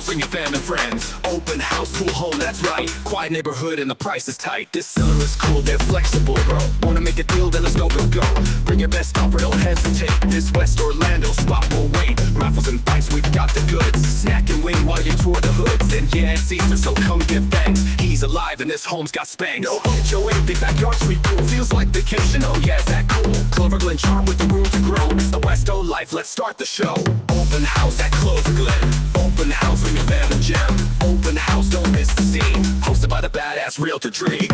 bring your fam and friends. Open house, cool home, that's right. Quiet neighborhood and the price is tight. This seller is cool, they're flexible, bro. Wanna make a deal, then let's go. Bring your best offer, don't hesitate. This West Orlando spot will wait. Raffles and bites, we've got the goods. Snack and wing while you tour the hoods. Then yeah, it's Easter, so come give thanks. He's alive and this home's got spanks. No HOA, big backyard, sweet pool. Feels like vacation, oh yeah, is that cool? Cloverglen charm with the room to grow. It's the West O life, let's start the show. Open house at Cloverglen. Open house, bring your fam and gem. Open house, don't miss the scene. Hosted by the badass Realtor G.R.E.A.T.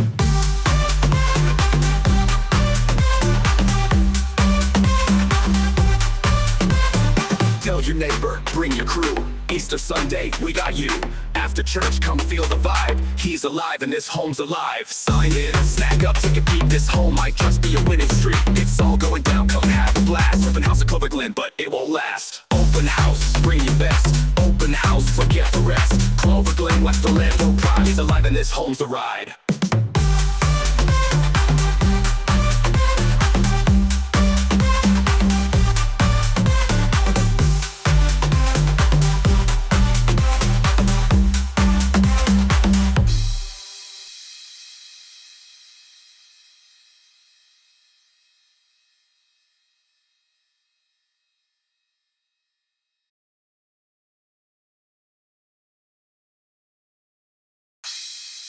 Tell your neighbor, bring your crew. Easter Sunday, we got you. After church, come feel the vibe. He's alive and this home's alive. Sign in, snack up, take a peek. This home might just be a winning streak. It's all going down, come have a blast. Open house at Cloverglen, but it won't last. Open house, bring your best. Open house, forget the rest. Cloverglen, West Orlando pride. He's alive and this home's the ride.